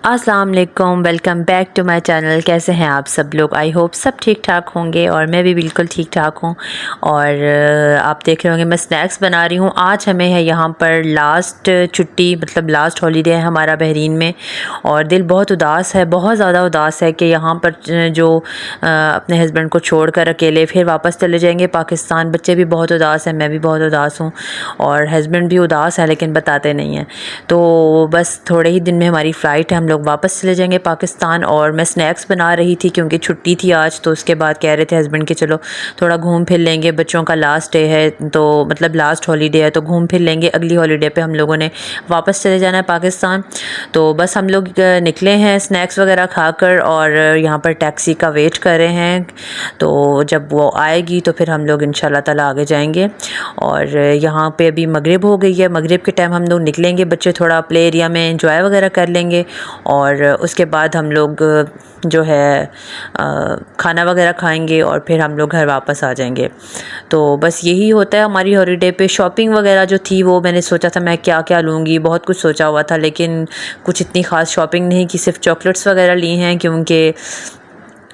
अस्सलाम वालेकुम, welcome back to my channel. कैसे हैं आप सब लोग? आई होप सब ठीक ठाक होंगे और मैं भी बिल्कुल ठीक ठाक हूँ। और आप देख रहे होंगे मैं स्नैक्स बना रही हूँ। आज हमें है यहाँ पर लास्ट छुट्टी, मतलब लास्ट हॉलीडे है हमारा बहरीन में, और दिल बहुत उदास है, बहुत ज़्यादा उदास है कि यहाँ पर जो अपने हस्बैंड को छोड़कर अकेले फिर वापस चले जाएंगे पाकिस्तान। बच्चे भी बहुत उदास हैं, मैं भी बहुत उदास हूँ और हस्बैंड भी उदास है लेकिन बताते नहीं हैं। तो बस थोड़े ही दिन में हमारी फ़्लाइट है, हम लोग वापस चले जाएंगे पाकिस्तान। और मैं स्नैक्स बना रही थी क्योंकि छुट्टी थी आज, तो उसके बाद कह रहे थे हस्बैंड कि चलो थोड़ा घूम फिर लेंगे, बच्चों का लास्ट डे है तो मतलब लास्ट हॉलीडे है तो घूम फिर लेंगे, अगली हॉलीडे पे हम लोगों ने वापस चले जाना है पाकिस्तान। तो बस हम लोग निकले हैं स्नैक्स वगैरह खाकर और यहाँ पर टैक्सी का वेट कर रहे हैं। तो जब वो आएगी तो फिर हम लोग इंशाल्लाह ताला आगे जाएंगे। और यहाँ पे अभी मगरिब हो गई है, मगरिब के टाइम हम लोग निकलेंगे, बच्चे थोड़ा प्ले एरिया में एंजॉय वगैरह कर लेंगे और उसके बाद हम लोग जो है खाना वगैरह खाएंगे और फिर हम लोग घर वापस आ जाएंगे। तो बस यही होता है हमारी हॉलीडे पे। शॉपिंग वगैरह जो थी वो मैंने सोचा था मैं क्या क्या लूँगी, बहुत कुछ सोचा हुआ था लेकिन कुछ इतनी ख़ास शॉपिंग नहीं की, सिर्फ चॉकलेट्स वगैरह ली हैं क्योंकि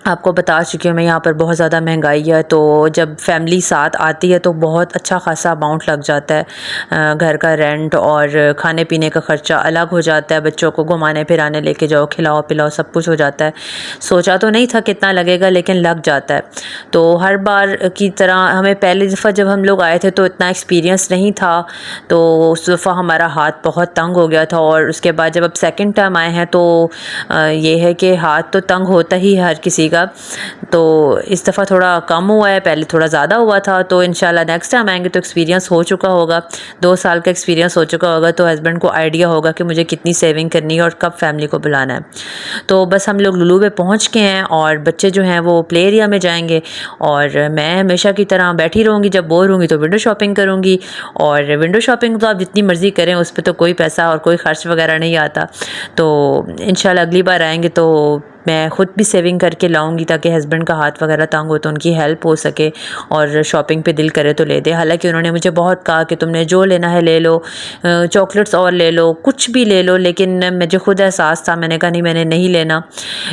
आपको बता चुकी हूँ मैं यहाँ पर बहुत ज़्यादा महंगाई है। तो जब फैमिली साथ आती है तो बहुत अच्छा खासा अमाउंट लग जाता है, घर का रेंट और खाने पीने का ख़र्चा अलग हो जाता है, बच्चों को घुमाने फिराने लेके जाओ, खिलाओ पिलाओ, सब कुछ हो जाता है। सोचा तो नहीं था कितना लगेगा लेकिन लग जाता है। तो हर बार की तरह हमें पहली दफ़ा जब हम लोग आए थे तो इतना एक्सपीरियंस नहीं था, तो उस दफ़ा हमारा हाथ बहुत तंग हो गया था। और उसके बाद जब अब सेकेंड टाइम आए हैं तो ये है कि हाथ तो तंग होता ही है हर किसी का। तो इस दफ़ा थोड़ा कम हुआ है, पहले थोड़ा ज़्यादा हुआ था। तो इंशाल्लाह नेक्स्ट टाइम आएंगे तो एक्सपीरियंस हो चुका होगा, 2 साल का एक्सपीरियंस हो चुका होगा, तो हस्बैंड को आइडिया होगा कि मुझे कितनी सेविंग करनी है और कब फैमिली को बुलाना है। तो बस हम लोग लुलु पे पहुँच के हैं और बच्चे जो हैं वो प्ले एरिया में जाएंगे और मैं हमेशा की तरह बैठी रहूँगी, जब बोर होंगी तो विंडो शॉपिंग करूँगी। और विंडो शॉपिंग तो आप जितनी मर्ज़ी करें, उस पर तो कोई पैसा और कोई ख़र्च वगैरह नहीं आता। तो इंशाल्लाह अगली बार आएंगे तो मैं ख़ुद भी सेविंग करके लाऊंगी ताकि हस्बैंड का हाथ वगैरह तंग हो तो उनकी हेल्प हो सके और शॉपिंग पे दिल करे तो ले दे। हालांकि उन्होंने मुझे बहुत कहा कि तुमने जो लेना है ले लो, चॉकलेट्स और ले लो, कुछ भी ले लो, लेकिन मुझे खुद एहसास था, मैंने कहा नहीं मैंने नहीं लेना।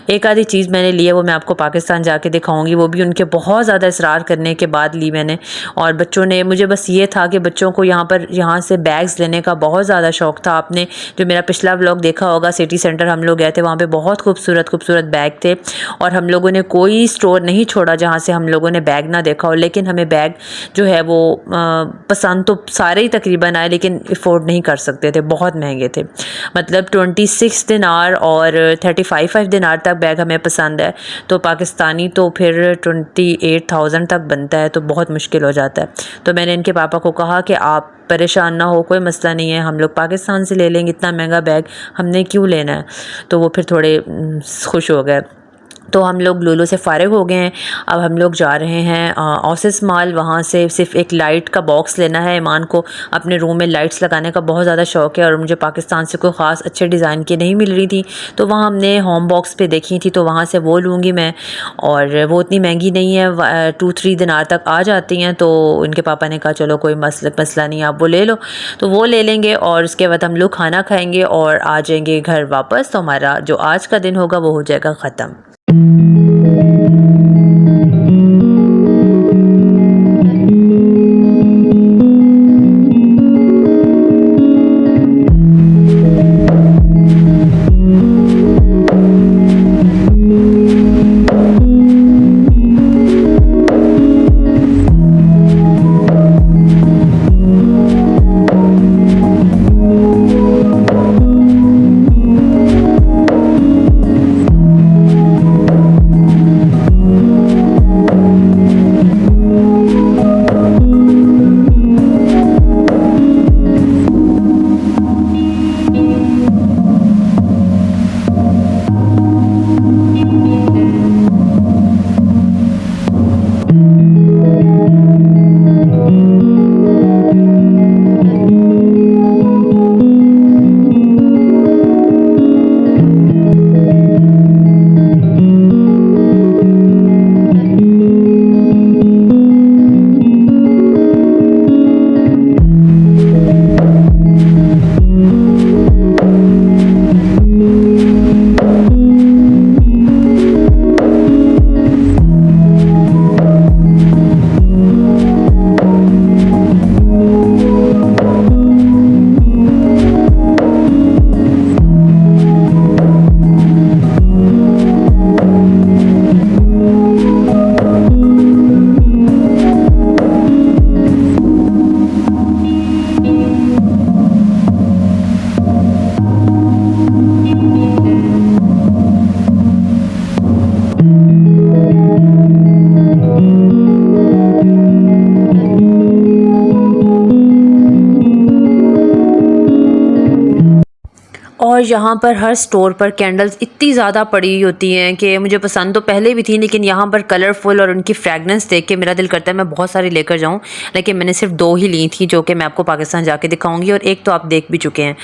एक आधी चीज़ मैंने ली है, वो मैं आपको पाकिस्तान जाके दिखाऊँगी, वो भी उनके बहुत ज़्यादा इसरार करने के बाद ली मैंने। और बच्चों ने, मुझे बस ये था कि बच्चों को यहाँ से बैग्स लेने का बहुत ज़्यादा शौक़ था। आपने जो मेरा पिछला व्लॉग देखा होगा, सिटी सेंटर हम लोग गए थे, वहाँ पर बहुत खूबसूरत बैग थे और हम लोगों ने कोई स्टोर नहीं छोड़ा जहाँ से हम लोगों ने बैग ना देखा हो। लेकिन हमें बैग जो है वो पसंद तो सारे ही तकरीबन आए लेकिन अफोर्ड नहीं कर सकते थे, बहुत महंगे थे। मतलब 26 दिनार और 35 दिनार तक बैग हमें पसंद है, तो पाकिस्तानी तो फिर 28,000 तक बनता है, तो बहुत मुश्किल हो जाता है। तो मैंने इनके पापा को कहा कि आप परेशान ना हो, कोई मसला नहीं है, हम लोग पाकिस्तान से ले लेंगे, इतना महंगा बैग हमने क्यों लेना है। तो वो फिर थोड़े खुश हो गए। तो हम लोग लुलु से फ़ारिग हो गए हैं, अब हम लोग जा रहे हैं ओसिस मॉल। वहाँ से सिर्फ एक लाइट का बॉक्स लेना है। ईमान को अपने रूम में लाइट्स लगाने का बहुत ज़्यादा शौक़ है और मुझे पाकिस्तान से कोई ख़ास अच्छे डिज़ाइन की नहीं मिल रही थी, तो वहाँ हमने होम बॉक्स पे देखी थी, तो वहाँ से वो लूँगी मैं। और वो इतनी महंगी नहीं है, 2-3 दिनार तक आ जाती हैं। तो उनके पापा ने कहा चलो कोई मसला नहीं, आप वो ले लो, तो वो ले लेंगे और उसके बाद हम लोग खाना खाएँगे और आ जाएंगे घर वापस। तो हमारा जो आज का दिन होगा वो हो जाएगा ख़त्म। और यहाँ पर हर स्टोर पर कैंडल्स इतनी ज़्यादा पड़ी होती हैं कि मुझे पसंद तो पहले भी थी, लेकिन यहाँ पर कलरफुल और उनकी फ्रेगनेंस देख के मेरा दिल करता है मैं बहुत सारी लेकर जाऊँ, लेकिन मैंने सिर्फ 2 ही ली थी जो कि मैं आपको पाकिस्तान जाके दिखाऊंगी, और एक तो आप देख भी चुके हैं।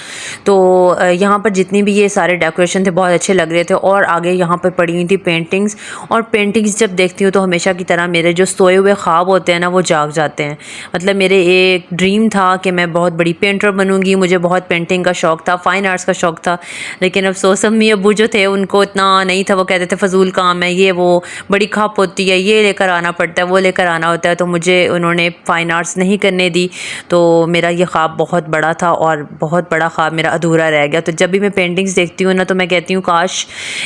तो यहाँ पर जितनी भी ये सारे डेकोरेशन थे बहुत अच्छे लग रहे थे। और आगे यहाँ पर पड़ी हुई थी पेंटिंग्स, और पेंटिंग्स जब देखती हूँ तो हमेशा की तरह मेरे जो सोए हुए ख्वाब होते हैं ना वो जाग जाते हैं। मतलब मेरे एक ड्रीम था कि मैं बहुत बड़ी पेंटर बनूंगी, मुझे बहुत पेंटिंग का शौक़ था, फ़ाइन आर्ट्स का शौक़ था, लेकिन अफसोस अम्मी अब्बू जो थे उनको इतना नहीं था। वो कहते थे फजूल काम है ये, वो बड़ी खप होती है, ये लेकर आना पड़ता है, वो लेकर आना होता है, तो मुझे उन्होंने फ़ाइन आर्ट्स नहीं करने दी। तो मेरा ये ख्वाब बहुत बड़ा था और बहुत बड़ा ख्वाब मेरा अधूरा रह गया। तो जब भी मैं पेंटिंग्स देखती हूँ ना तो मैं कहती हूँ काश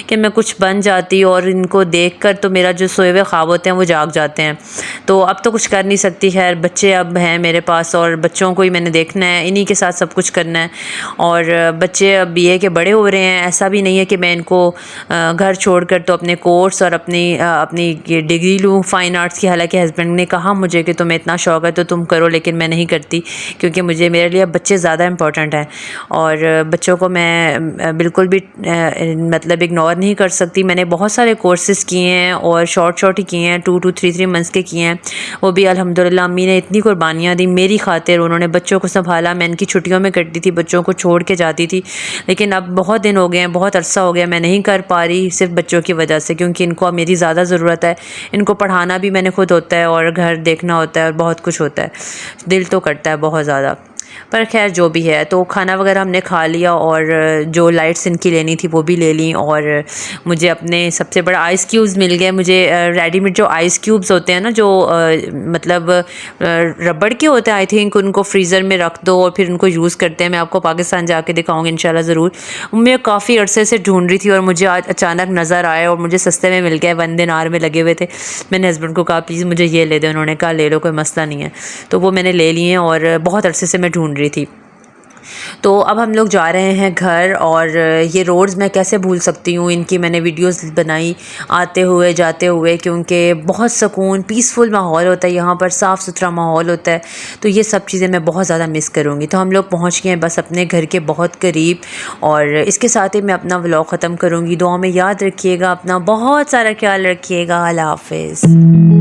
कि मैं कुछ बन जाती, और इनको देखकर तो मेरा जो सोए हुए ख्वाब होते हैं वो जाग जाते हैं। तो अब तो कुछ कर नहीं सकती, खैर बच्चे अब हैं मेरे पास और बच्चों को ही मैंने देखना है, इन्हीं के साथ सब कुछ करना है। और बच्चे अब BA के बड़े हो रहे हैं, ऐसा भी नहीं है कि मैं इनको घर छोड़कर तो अपने कोर्स और अपनी डिग्री लूँ फ़ाइन आर्ट्स की। हालांकि हस्बैंड ने कहा मुझे कि तुम्हें इतना शौक़ है तो तुम करो, लेकिन मैं नहीं करती क्योंकि मेरे लिए बच्चे ज़्यादा इंपॉर्टेंट हैं, और बच्चों को मैं बिल्कुल भी मतलब इग्नोर नहीं कर सकती। मैंने बहुत सारे कोर्सेज़ किए हैं और शॉर्ट ही किए हैं, 2 to 3 मंथ्स के किए हैं। वो भी अल्हम्दुलिल्लाह अम्मी ने इतनी कुर्बानियाँ दी मेरी खातिर, उन्होंने बच्चों को संभाला। मैं इनकी छुट्टियों में करती थी, बच्चों को छोड़ के जाती थी, लेकिन अब बहुत दिन हो गए हैं, बहुत अरसा हो गया मैं नहीं कर पा रही, सिर्फ बच्चों की वजह से, क्योंकि इनको अब मेरी ज़्यादा ज़रूरत है। इनको पढ़ाना भी मैंने खुद होता है और घर देखना होता है और बहुत कुछ होता है, दिल तो करता है बहुत ज़्यादा। पर खैर जो भी है, तो खाना वगैरह हमने खा लिया और जो लाइट्स इनकी लेनी थी वो भी ले ली। और मुझे अपने सबसे बड़ा आइस क्यूब्स मिल गए। मुझे रेडीमेड जो आइस क्यूब्स होते हैं ना, जो मतलब रबड़ के होते हैं आई थिंक, उनको फ्रीज़र में रख दो और फिर उनको यूज़ करते हैं। मैं आपको पाकिस्तान जाके दिखाऊंगी इंशाल्लाह ज़रूर। मैं काफ़ी अरसे से ढूंढ रही थी और मुझे आज अचानक नज़र आए और मुझे सस्ते में मिल गए, 1 दिनार में लगे हुए थे। मैंने हस्बैंड को कहा प्लीज़ मुझे ये ले दे, उन्होंने कहा ले लो कोई मसला नहीं है, तो वो मैंने ले लिए और बहुत अरसे से मैं ढूंढ रही थी। तो अब हम लोग जा रहे हैं घर, और ये रोड्स मैं कैसे भूल सकती हूँ, इनकी मैंने वीडियोस बनाई आते हुए जाते हुए, क्योंकि बहुत सुकून पीसफुल माहौल होता है यहाँ पर, साफ़ सुथरा माहौल होता है। तो ये सब चीज़ें मैं बहुत ज़्यादा मिस करूँगी। तो हम लोग पहुँच गए हैं बस अपने घर के बहुत करीब, और इसके साथ ही मैं अपना व्लॉग ख़त्म करूँगी। दुआ में याद रखिएगा, अपना बहुत सारा ख्याल रखिएगा। अल्लाह हाफ़िज़।